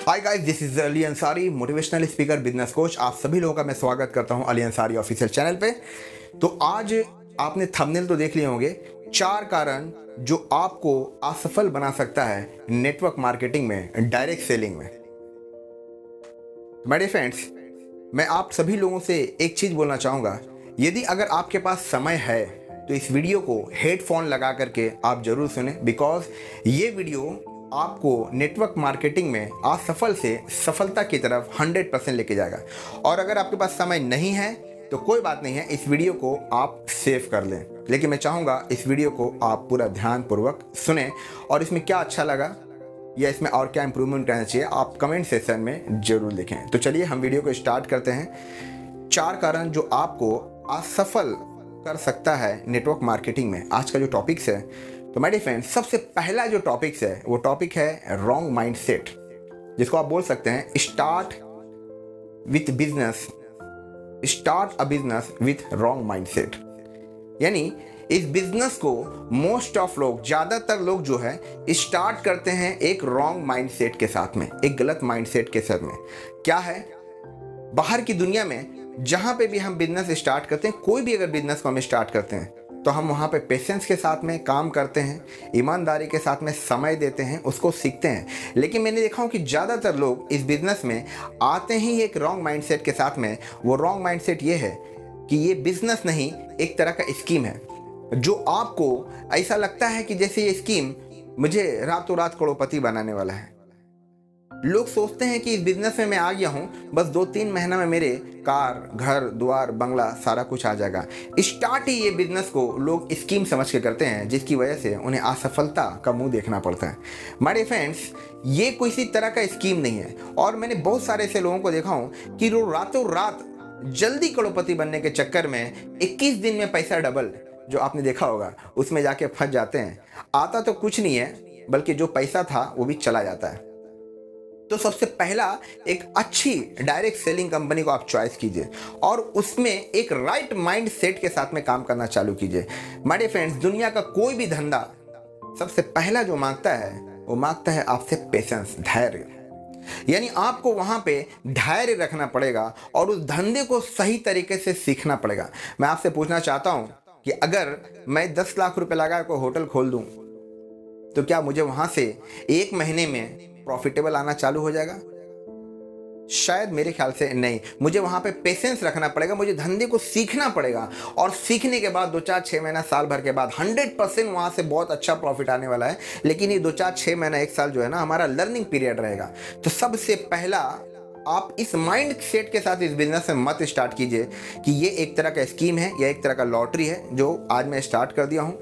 Hi guys, this is Ali Ansari, motivational speaker, business coach. आप सभी लोगों का मैं स्वागत करता हूं अली अंसारी ऑफिशियल चैनल पे। तो आज आपने थंबनेल तो देख लिए होंगे, 4 कारण जो आपको असफल बना सकता है नेटवर्क मार्केटिंग में, डायरेक्ट सेलिंग में। माय डियर फ्रेंड्स, मैं आप सभी लोगों से एक चीज बोलना चाहूंगा। यदि अगर आपके पास समय है तो इस वीडियो को हेडफोन लगा करके आप जरूर सुने, बिकॉज ये वीडियो आपको नेटवर्क मार्केटिंग में असफल से सफलता की तरफ 100% लेके जाएगा। और अगर आपके पास समय नहीं है तो कोई बात नहीं है, इस वीडियो को आप सेव कर लें, लेकिन मैं चाहूँगा इस वीडियो को आप पूरा ध्यानपूर्वक सुने और इसमें क्या अच्छा लगा या इसमें और क्या इंप्रूवमेंट करना चाहिए आप कमेंट सेक्शन में जरूर लिखें। तो चलिए हम वीडियो को स्टार्ट करते हैं। 4 कारण जो आपको असफल कर सकता है नेटवर्क मार्केटिंग में, आज का जो टॉपिक्स है। तो माय डियर फ्रेंड्स, सबसे पहला जो टॉपिक्स है वो टॉपिक है रॉन्ग माइंडसेट, जिसको आप बोल सकते हैं start a business with wrong mindset. यानी इस बिजनेस को मोस्ट ऑफ लोग, ज़्यादातर लोग जो है स्टार्ट करते हैं एक रॉन्ग माइंडसेट के साथ में, एक गलत माइंडसेट के साथ में। क्या है, बाहर की दुनिया में जहाँ पे भी हम बिजनेस स्टार्ट करते हैं, कोई भी अगर बिजनेस को हम स्टार्ट करते हैं तो हम वहाँ पे पेशेंस के साथ में काम करते हैं, ईमानदारी के साथ में समय देते हैं, उसको सीखते हैं। लेकिन मैंने देखा हूँ कि ज़्यादातर लोग इस बिज़नेस में आते ही एक रॉन्ग माइंडसेट के साथ में। वो रॉन्ग माइंडसेट ये है कि ये बिज़नेस नहीं, एक तरह का स्कीम है, जो आपको ऐसा लगता है कि जैसे ये स्कीम मुझे रातों रात करोड़पति बनाने वाला है। लोग सोचते हैं कि इस बिजनेस में मैं आ गया हूं, बस 2-3 महीना में मेरे कार, घर द्वार, बंगला सारा कुछ आ जाएगा। स्टार्ट ही ये बिजनेस को लोग स्कीम समझ के करते हैं, जिसकी वजह से उन्हें असफलता का मुंह देखना पड़ता है। माय डियर फ्रेंड्स, ये किसी तरह का स्कीम नहीं है। और मैंने बहुत सारे ऐसे लोगों को देखा हूं कि वो रातों रात जल्दी करोड़पति बनने के चक्कर में 21 दिन में पैसा डबल, जो आपने देखा होगा, उसमें जाके फंस जाते हैं। आता तो कुछ नहीं है, बल्कि जो पैसा था वो भी चला जाता है। तो सबसे पहला, एक अच्छी डायरेक्ट सेलिंग कंपनी को आप चॉइस कीजिए और उसमें एक राइट माइंड सेट के साथ में काम करना चालू कीजिए। माय डियर फ्रेंड्स, दुनिया का कोई भी धंधा सबसे पहला जो मांगता है वो मांगता है आपसे पेशेंस, धैर्य। यानी आपको वहां पे धैर्य रखना पड़ेगा और उस धंधे को सही तरीके से सीखना पड़ेगा। मैं आपसे पूछना चाहता हूं कि अगर मैं 10 लाख रुपए लगा कोई होटल खोल दूं तो क्या मुझे वहां से 1 महीने में प्रॉफिटेबल आना चालू हो जाएगा? शायद मेरे ख्याल से नहीं। मुझे वहां पे पेशेंस रखना पड़ेगा, मुझे धंधे को सीखना पड़ेगा और सीखने के बाद 2-4-6 महीना, साल भर के बाद 100% वहां से बहुत अच्छा प्रॉफिट आने वाला है। लेकिन ये 2-4-6 महीना, 1 साल जो है ना, हमारा लर्निंग पीरियड रहेगा। तो सबसे पहला आप इस माइंड सेट के साथ इस बिजनेस में मत स्टार्ट कीजिए कि ये एक तरह का स्कीम है या एक तरह का लॉटरी है जो आज मैं स्टार्ट कर दिया हूं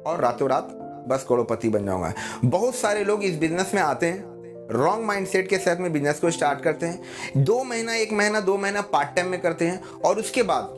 और रातों रात बस करोड़पति बन जाऊंगा। बहुत सारे लोग इस बिजनेस में आते हैं, रॉन्ग माइंडसेट के साथ में बिजनेस को स्टार्ट करते हैं, 2 महीना, 1 महीना, 2 महीना पार्ट टाइम में करते हैं और उसके बाद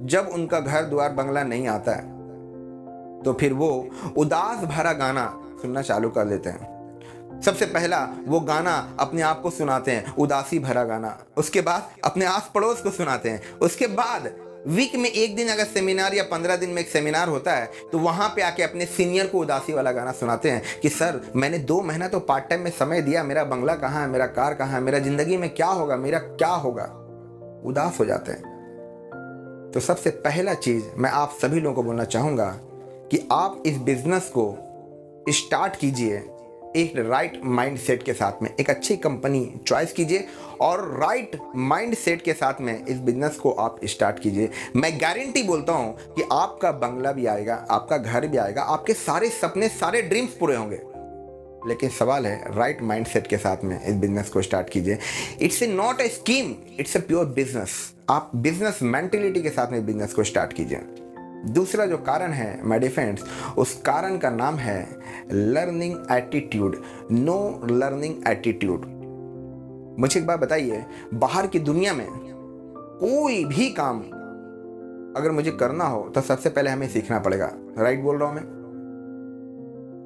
जब उनका घर द्वार बंगला नहीं आता है तो फिर वो उदास भरा गाना सुनना चालू कर देते हैं। सबसे पहला वो गाना अपने आप को सुनाते हैं, उदासी भरा गाना। उसके बाद अपने आस पड़ोस को सुनाते हैं। उसके बाद वीक में 1 दिन अगर सेमिनार या 15 दिन में एक सेमिनार होता है तो वहां पे आके अपने सीनियर को उदासी वाला गाना सुनाते हैं कि सर, मैंने 2 महीना तो पार्ट टाइम में समय दिया, मेरा बंगला कहाँ है, मेरा कार कहाँ है, मेरा जिंदगी में क्या होगा, मेरा क्या होगा। उदास हो जाते हैं। तो सबसे पहला चीज मैं आप सभी लोगों को बोलना चाहूंगा कि आप इस बिजनेस को स्टार्ट कीजिए एक राइट माइंड सेट के साथ में। एक अच्छी कंपनी चॉइस कीजिए और राइट माइंड सेट के साथ में इस बिजनेस को आप स्टार्ट कीजिए। मैं गारंटी बोलता हूं कि आपका बंगला भी आएगा, आपका घर भी आएगा, आपके सारे सपने, सारे ड्रीम्स पूरे होंगे। लेकिन सवाल है, राइट माइंड सेट के साथ में इस बिजनेस को स्टार्ट कीजिए। It's a not a scheme, it's a pure business. आप बिजनेस मेंटेलिटी के साथ में बिजनेस को स्टार्ट कीजिए। दूसरा जो कारण है माय डियर फ्रेंड्स, उस कारण का नाम है learning attitude, know learning attitude. मुझे एक बात बताइए, बाहर की दुनिया में कोई भी काम अगर मुझे करना हो तो सबसे पहले हमें सीखना पड़ेगा। राइट बोल रहा हूं मैं?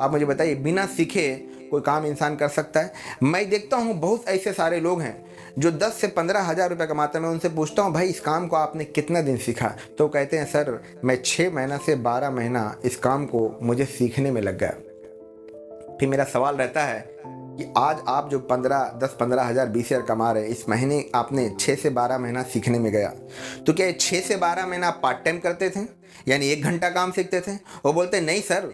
आप मुझे बताइए, बिना सीखे कोई काम इंसान कर सकता है? मैं देखता हूँ बहुत ऐसे सारे लोग हैं जो 10 से 15 हज़ार रुपये कमाते हैं। मैं उनसे पूछता हूँ, भाई इस काम को आपने कितना दिन सीखा? तो कहते हैं, सर मैं 6 महीना से 12 महीना इस काम को मुझे सीखने में लग गया। फिर मेरा सवाल रहता है कि आज आप जो 10-15 हज़ार 20 हज़ार कमा रहे, इस महीने आपने 6 से 12 महीना सीखने में गया, तो क्या 6 से 12 महीना आप पार्ट टाइम करते थे, यानी 1 घंटा काम सीखते थे? वो बोलते नहीं सर,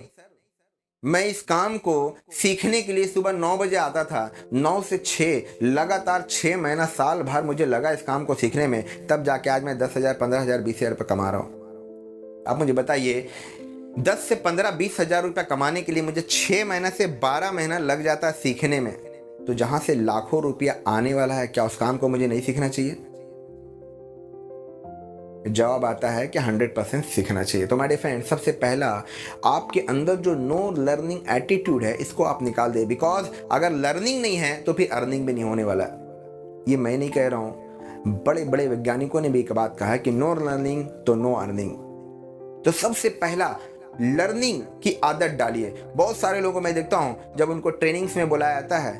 मैं इस काम को सीखने के लिए सुबह 9 बजे आता था, 9 से 6 लगातार 6 महीना साल भर मुझे लगा इस काम को सीखने में, तब जाके आज मैं 10 हज़ार 15 हज़ार 20 हज़ार रुपये कमा रहा हूँ। आप मुझे बताइए, 10 से 15-20 हज़ार रुपये कमाने के लिए मुझे 6 महीना से 12 महीना लग जाता है सीखने में, तो जहां से लाखों रुपया आने वाला है, क्या उस काम को मुझे नहीं सीखना चाहिए? जवाब आता है कि 100% सीखना चाहिए। तो मेरे फ्रेंड, सबसे पहला आपके अंदर जो नो लर्निंग एटीट्यूड है, इसको आप निकाल दें। बिकॉज अगर लर्निंग नहीं है तो फिर अर्निंग भी नहीं होने वाला। ये मैं नहीं कह रहा हूँ, बड़े बड़े वैज्ञानिकों ने भी एक बात कहा है कि नो लर्निंग तो नो अर्निंग। तो सबसे पहला लर्निंग की आदत डालिए। बहुत सारे लोगों को मैं देखता हूँ, जब उनको ट्रेनिंग्स में बुलाया जाता है,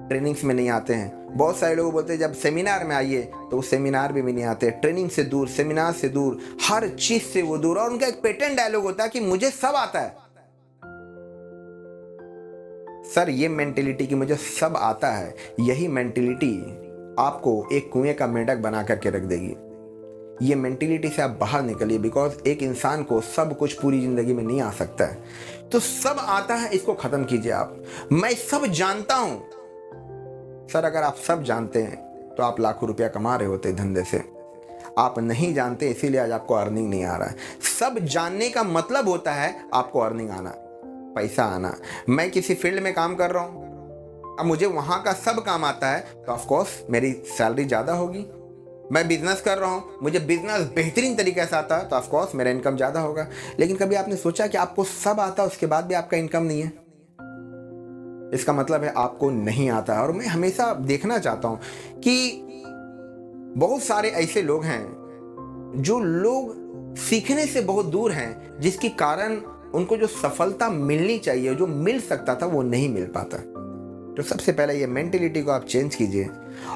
ट्रेनिंग्स में नहीं आते हैं। बहुत सारे लोग बोलते हैं जब सेमिनार में आइए, तो उस सेमिनार में भी नहीं आते। ट्रेनिंग से दूर, सेमिनार से दूर, हर चीज से वो दूर। और उनका एक पेटेंट डायलॉग होता है कि मुझे सब आता है। सर, ये मेंटेलिटी कि मुझे सब आता है, यही मेंटेलिटी आपको एक कुएं का मेंढक बना करके रख देगी। ये मेंटेलिटी से आप बाहर निकलिए। बिकॉज एक इंसान को सब कुछ पूरी जिंदगी में नहीं आ सकता है। तो सब आता है, इसको खत्म कीजिए आप। मैं सब जानता हूं। सर, अगर आप सब जानते हैं तो आप लाखों रुपया कमा रहे होते धंधे से। आप नहीं जानते, इसीलिए आज आपको अर्निंग नहीं आ रहा है। सब जानने का मतलब होता है आपको अर्निंग आना, पैसा आना। मैं किसी फील्ड में काम कर रहा हूं, अब मुझे वहां का सब काम आता है, तो ऑफकोर्स मेरी सैलरी ज़्यादा होगी। मैं बिजनेस कर रहा हूँ, मुझे बिजनेस बेहतरीन तरीके से आता है, तो ऑफकोर्स मेरा इनकम ज़्यादा होगा। लेकिन कभी आपने सोचा कि आपको सब आता है, उसके बाद भी आपका इनकम नहीं है? इसका मतलब है आपको नहीं आता है। और मैं हमेशा देखना चाहता हूँ कि बहुत सारे ऐसे लोग हैं जो लोग सीखने से बहुत दूर हैं, जिसके कारण उनको जो सफलता मिलनी चाहिए, जो मिल सकता था, वो नहीं मिल पाता। तो सबसे पहले ये मेंटेलिटी को आप चेंज कीजिए।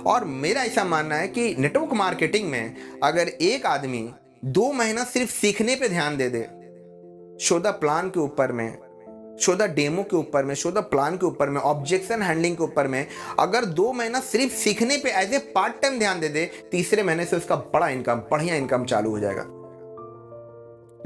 और मेरा ऐसा मानना है कि नेटवर्क मार्केटिंग में अगर एक आदमी 2 महीना सिर्फ सीखने पे ध्यान दे दे, शो द प्लान के ऊपर में, शो द डेमो के ऊपर में, शो द प्लान के ऊपर में, ऑब्जेक्शन हैंडलिंग के ऊपर में, अगर 2 महीना सिर्फ सीखने पे एज ए पार्ट टाइम ध्यान दे दे, तीसरे महीने से उसका बढ़िया इनकम चालू हो जाएगा।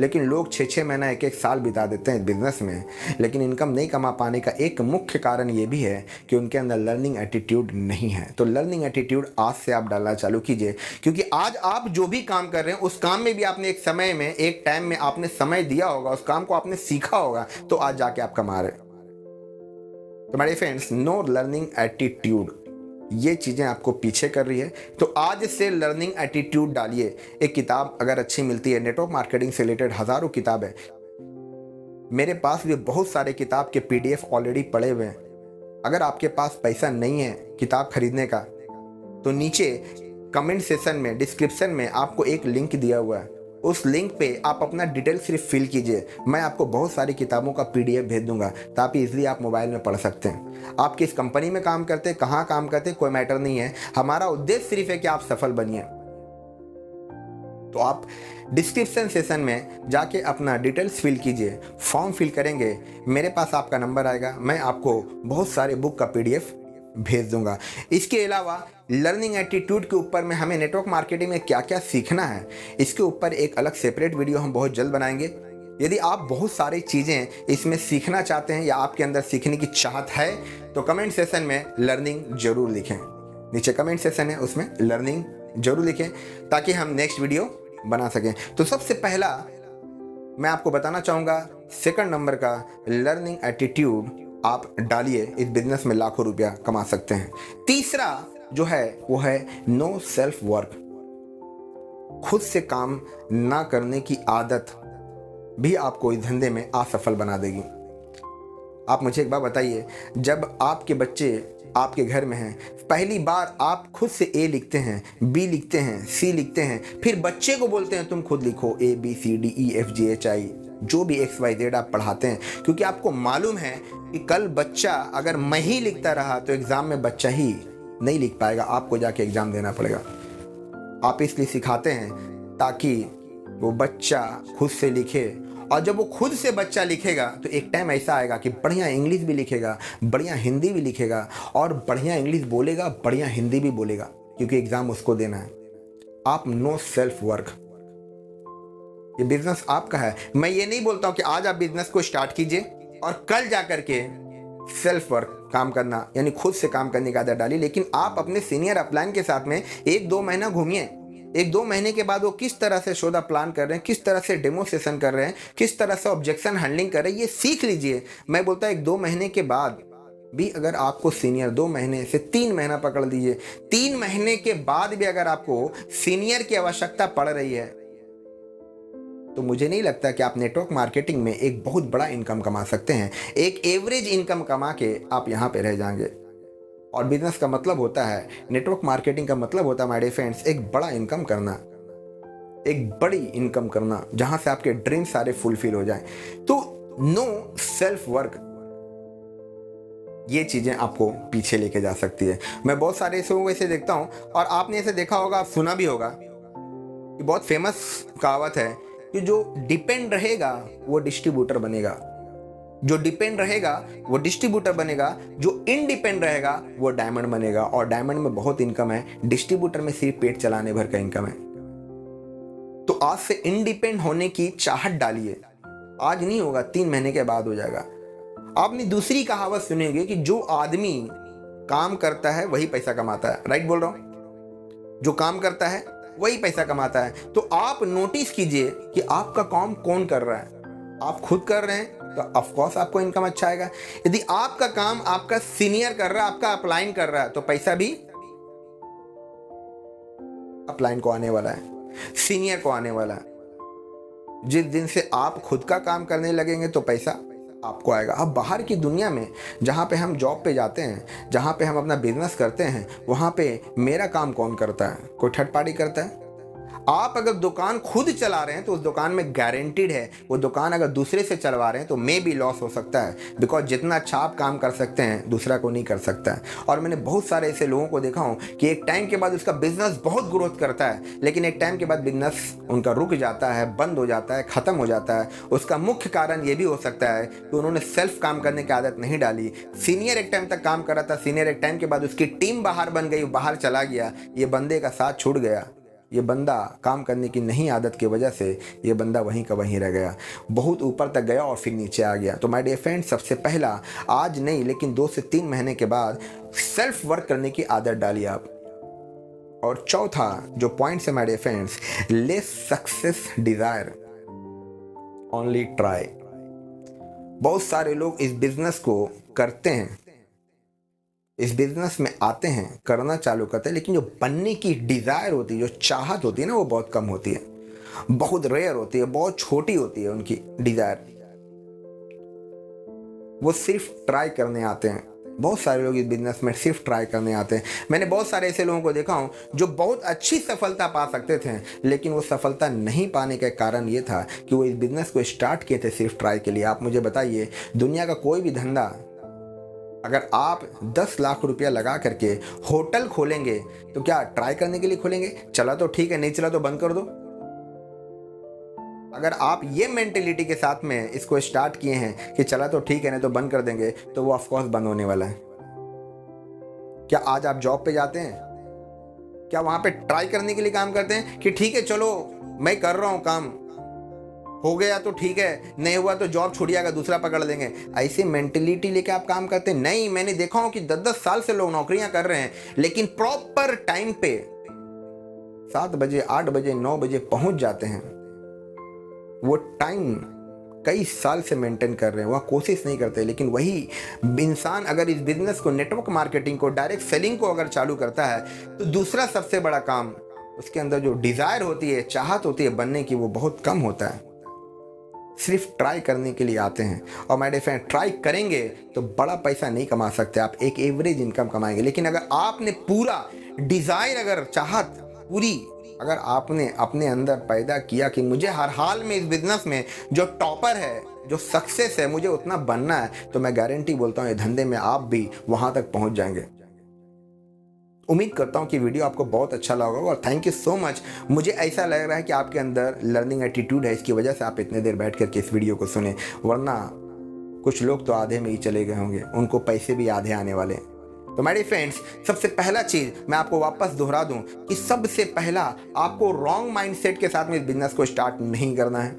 लेकिन लोग 6-6 महीना 1-1 साल बिता देते हैं बिजनेस में, लेकिन इनकम नहीं कमा पाने का एक मुख्य कारण ये भी है कि उनके अंदर लर्निंग एटीट्यूड नहीं है। तो लर्निंग एटीट्यूड आज से आप डालना चालू कीजिए, क्योंकि आज आप जो भी काम कर रहे हैं, उस काम में भी आपने एक समय में, एक टाइम में आपने समय दिया होगा, उस काम को आपने सीखा होगा, तो आज जाके आप कमा रहे। तो मेरे फ्रेंड्स, नो लर्निंग एटीट्यूड, ये चीज़ें आपको पीछे कर रही है। तो आज से लर्निंग एटीट्यूड डालिए। एक किताब अगर अच्छी मिलती है, नेटवर्क मार्केटिंग से रिलेटेड हज़ारों किताब है, मेरे पास भी बहुत सारे किताब के PDF ऑलरेडी पड़े हुए हैं। अगर आपके पास पैसा नहीं है किताब खरीदने का, तो नीचे कमेंट सेशन में, डिस्क्रिप्शन में आपको एक लिंक दिया हुआ है, उस लिंक पे आप अपना डिटेल सिर्फ फिल कीजिए। मैं आपको बहुत सारी किताबों का PDF भेज दूंगा, ताकि इजीली आप मोबाइल में पढ़ सकते हैं। आप किस कंपनी में काम करते हैं, कहाँ काम करते हैं, कोई मैटर नहीं है। हमारा उद्देश्य सिर्फ है कि आप सफल बनिए। तो आप डिस्क्रिप्शन सेशन में जाके अपना डिटेल्स फिल कीजिए, फॉर्म फिल करेंगे, मेरे पास आपका नंबर आएगा, मैं आपको बहुत सारे बुक का PDF भेज दूंगा। इसके अलावा लर्निंग एटीट्यूड के ऊपर में हमें नेटवर्क मार्केटिंग में क्या क्या सीखना है, इसके ऊपर एक अलग सेपरेट वीडियो हम बहुत जल्द बनाएंगे। यदि आप बहुत सारी चीज़ें इसमें सीखना चाहते हैं या आपके अंदर सीखने की चाहत है, तो कमेंट सेशन में लर्निंग जरूर लिखें। नीचे कमेंट सेशन है, उसमें लर्निंग जरूर लिखें, ताकि हम नेक्स्ट वीडियो बना सकें। तो सबसे पहला मैं आपको बताना चाहूँगा, सेकंड नंबर का लर्निंग एटीट्यूड आप डालिए, इस बिजनेस में लाखों रुपया कमा सकते हैं। तीसरा जो है वो है नो सेल्फ वर्क। खुद से काम ना करने की आदत भी आपको इस धंधे में असफल बना देगी। आप मुझे एक बात बताइए, जब आपके बच्चे आपके घर में हैं, पहली बार आप खुद से A लिखते हैं, B लिखते हैं, C लिखते हैं, फिर बच्चे को बोलते हैं तुम खुद लिखो ABCDEFGHI, जो भी XYZ आप पढ़ाते हैं, क्योंकि आपको मालूम है कि कल बच्चा अगर मैं ही लिखता रहा तो एग्ज़ाम में बच्चा ही नहीं लिख पाएगा, आपको जाके एग्ज़ाम देना पड़ेगा। आप इसलिए सिखाते हैं ताकि वो बच्चा खुद से लिखे, और जब वो खुद से बच्चा लिखेगा तो एक टाइम ऐसा आएगा कि बढ़िया इंग्लिश भी लिखेगा, बढ़िया हिंदी भी लिखेगा, और बढ़िया इंग्लिश बोलेगा, बढ़िया हिंदी भी बोलेगा, क्योंकि एग्ज़ाम उसको देना है। आप नो सेल्फ वर्क, ये बिजनेस आपका है। मैं ये नहीं बोलता हूं कि आज आप बिजनेस को स्टार्ट कीजिए और कल जाकर के सेल्फ वर्क काम करना, यानी खुद से काम करने की आदत डालिए, लेकिन आप अपने सीनियर अपलाइन के साथ में 1-2 महीना घूमिए। 1-2 महीने के बाद वो किस तरह से सौदा प्लान कर रहे हैं, किस तरह से डेमो सेशन कर रहे हैं, किस तरह से ऑब्जेक्शन हैंडलिंग कर रहे हैं, ये सीख लीजिए। मैं बोलता हूं 1-2 महीने के बाद भी अगर आपको सीनियर, 2 महीने से 3 महीना पकड़ लीजिए, 3 महीने के बाद भी अगर आपको सीनियर की आवश्यकता पड़ रही है तो मुझे नहीं लगता कि आप नेटवर्क मार्केटिंग में एक बहुत बड़ा इनकम कमा सकते हैं। एक एवरेज इनकम कमा के आप यहाँ पे रह जाएंगे। और बिजनेस का मतलब होता है, नेटवर्क मार्केटिंग का मतलब होता है माय डियर फ्रेंड्स, एक बड़ा इनकम करना, एक बड़ी इनकम करना, जहां से आपके ड्रीम सारे फुलफिल हो जाएं। तो नो सेल्फ वर्क, ये चीजें आपको पीछे लेके जा सकती है। मैं बहुत सारे ऐसे लोगों को ऐसे देखता हूं, और आपने ऐसे देखा होगा, आप सुना भी होगा, ये बहुत फेमस कहावत है कि जो डिपेंड रहेगा वो डिस्ट्रीब्यूटर बनेगा, जो डिपेंड रहेगा वो डिस्ट्रीब्यूटर बनेगा, जो इनडिपेंड रहेगा वो डायमंड बनेगा। और डायमंड में बहुत इनकम है, डिस्ट्रीब्यूटर में सिर्फ पेट चलाने भर का इनकम है। तो आज से इंडिपेंडेंट होने की चाहत डालिए। आज नहीं होगा, 3 महीने के बाद हो जाएगा। आपने दूसरी कहावत सुनी होगी कि जो आदमी काम करता है वही पैसा कमाता है। राइट बोल रहा हूं? जो काम करता है वही पैसा कमाता है। तो आप नोटिस कीजिए कि आपका काम कौन कर रहा है। आप खुद कर रहे हैं तो ऑफ कोर्स आपको इनकम अच्छा आएगा। यदि आपका काम आपका सीनियर कर रहा है, आपका अपलाइन कर रहा है, तो पैसा भी अपलाइन को आने वाला है, सीनियर को आने वाला है। जिस दिन से आप खुद का काम करने लगेंगे तो पैसा आपको आएगा। अब बाहर की दुनिया में जहाँ पे हम जॉब पे जाते हैं, जहाँ पे हम अपना बिजनेस करते हैं, वहाँ पे मेरा काम कौन करता है? कोई थर्ड पार्टी करता है। आप अगर दुकान खुद चला रहे हैं तो उस दुकान में गारंटीड है, वो दुकान अगर दूसरे से चलवा रहे हैं तो मे भी लॉस हो सकता है, बिकॉज जितना अच्छा आप काम कर सकते हैं दूसरा को नहीं कर सकता है। और मैंने बहुत सारे ऐसे लोगों को देखा हूं कि एक टाइम के बाद उसका बिजनेस बहुत ग्रोथ करता है, लेकिन एक टाइम के बाद बिजनेस उनका रुक जाता है, बंद हो जाता है, खत्म हो जाता है। उसका मुख्य कारण ये भी हो सकता है कि उन्होंने सेल्फ काम करने की आदत नहीं डाली। सीनियर एक टाइम तक काम कर रहा था, सीनियर एक टाइम के बाद उसकी टीम बाहर बन गई, बाहर चला गया, ये बंदे का साथ छूट गया। ये बंदा काम करने की नहीं आदत की वजह से ये बंदा वहीं का वहीं रह गया, बहुत ऊपर तक गया और फिर नीचे आ गया। तो माय डियर फ्रेंड्स, सबसे पहला, आज नहीं लेकिन 2 से 3 महीने के बाद सेल्फ वर्क करने की आदत डालिए आप। और चौथा जो पॉइंट है my dear friends, less success desire, only try. बहुत सारे लोग इस बिजनेस को करते हैं, इस बिजनेस में आते हैं, करना चालू करते हैं, लेकिन जो बनने की डिज़ायर होती है, जो चाहत होती है ना, वो बहुत कम होती है, बहुत रेयर होती है, बहुत छोटी होती है उनकी डिज़ायर। वो सिर्फ ट्राई करने आते हैं। बहुत सारे लोग इस बिजनेस में सिर्फ ट्राई करने आते हैं। मैंने बहुत सारे ऐसे लोगों को देखा हूँ जो बहुत अच्छी सफलता पा सकते थे, लेकिन वो सफलता नहीं पाने का कारण ये था कि वो इस बिजनेस को स्टार्ट किए थे सिर्फ ट्राई के लिए। आप मुझे बताइए, दुनिया का कोई भी धंधा, अगर आप 10 लाख रुपया लगा करके होटल खोलेंगे तो क्या ट्राई करने के लिए खोलेंगे? चला तो ठीक है, नहीं चला तो बंद कर दो। अगर आप ये मेंटेलिटी के साथ में इसको स्टार्ट किए हैं कि चला तो ठीक है, नहीं तो बंद कर देंगे, तो वो ऑफकोर्स बंद होने वाला है। क्या आज आप जॉब पे जाते हैं? क्या वहां पे ट्राई करने के लिए काम करते हैं कि ठीक है चलो मैं कर रहा हूं काम, हो गया तो ठीक है, नहीं हुआ तो जॉब छूट जाएगा, दूसरा पकड़ लेंगे? ऐसी मेंटेलिटी लेके आप काम करते हैं? नहीं, मैंने देखा हूं कि 10-10 साल से लोग नौकरियां कर रहे हैं, लेकिन प्रॉपर टाइम पे 7 बजे, 8 बजे, 9 बजे पहुंच जाते हैं। वो टाइम कई साल से मेंटेन कर रहे हैं, वह कोशिश नहीं करते। लेकिन वही इंसान अगर इस बिजनेस को, नेटवर्क मार्केटिंग को, डायरेक्ट सेलिंग को अगर चालू करता है, तो दूसरा सबसे बड़ा काम, उसके अंदर जो डिजायर होती है, चाहत होती है बनने की, वो बहुत कम होता है। सिर्फ ट्राई करने के लिए आते हैं। और माय डियर फ्रेंड, ट्राई करेंगे तो बड़ा पैसा नहीं कमा सकते आप, एक एवरेज इनकम कमाएंगे। लेकिन अगर आपने पूरा डिजायर, अगर चाहत पूरी अगर आपने अपने अंदर पैदा किया कि मुझे हर हाल में इस बिजनेस में जो टॉपर है, जो सक्सेस है, मुझे उतना बनना है, तो मैं गारंटी बोलता हूँ ये धंधे में आप भी वहां तक पहुंच जाएंगे। उम्मीद करता हूँ कि वीडियो आपको बहुत अच्छा लगा होगा और थैंक यू सो मच। मुझे ऐसा लग रहा है कि आपके अंदर लर्निंग एटीट्यूड है, इसकी वजह से आप इतने देर बैठ करके इस वीडियो को सुने, वरना कुछ लोग तो आधे में ही चले गए होंगे, उनको पैसे भी आधे आने वाले हैं। तो मेरे फ्रेंड्स, सबसे पहला चीज मैं आपको वापस दोहरा दूं कि सबसे पहला आपको रॉन्ग माइंडसेट के साथ में इस बिजनेस को स्टार्ट नहीं करना है।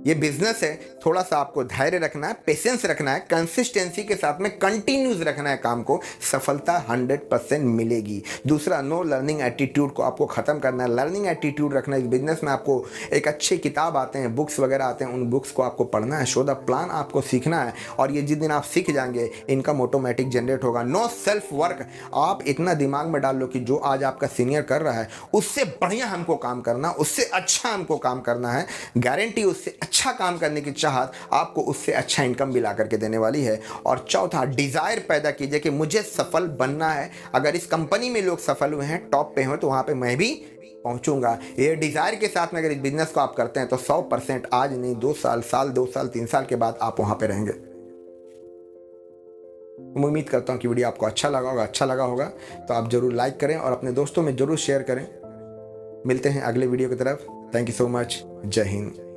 ये बिजनेस है, थोड़ा सा आपको धैर्य रखना है, पेशेंस रखना है, कंसिस्टेंसी के साथ में कंटिन्यूस रखना है काम को, सफलता 100% मिलेगी। दूसरा, नो लर्निंग एटीट्यूड को आपको खत्म करना है। लर्निंग एटीट्यूड रखना है। इस बिजनेस में आपको एक अच्छी किताब आते हैं, बुक्स वगैरह आते हैं, उन बुक्स को आपको पढ़ना है, शो द प्लान आपको सीखना है, और ये जिस दिन आप सीख जाएंगे इनकम ऑटोमेटिक जनरेट होगा। नो सेल्फ वर्क, आप इतना दिमाग में डाल लो कि जो आज आपका सीनियर कर रहा है उससे बढ़िया हमको काम करना, उससे अच्छा हमको काम करना है। गारंटी उससे अच्छा काम करने की चाहत आपको उससे अच्छा इनकम भी ला करके देने वाली है। और चौथा, डिजायर पैदा कीजिए कि मुझे सफल बनना है। अगर इस कंपनी में लोग सफल हुए हैं, टॉप पे हैं, तो वहां पे मैं भी पहुंचूंगा। ये डिजायर के साथ में अगर इस बिजनेस को आप करते हैं तो 100% आज नहीं 2 साल, 2 साल 3 साल के बाद आप वहां पे रहेंगे। मैं उम्मीद करता हूं कि वीडियो आपको अच्छा लगा होगा तो आप जरूर लाइक करें और अपने दोस्तों में जरूर शेयर करें। मिलते हैं अगले वीडियो की तरफ। Thank you so much. जय हिंद।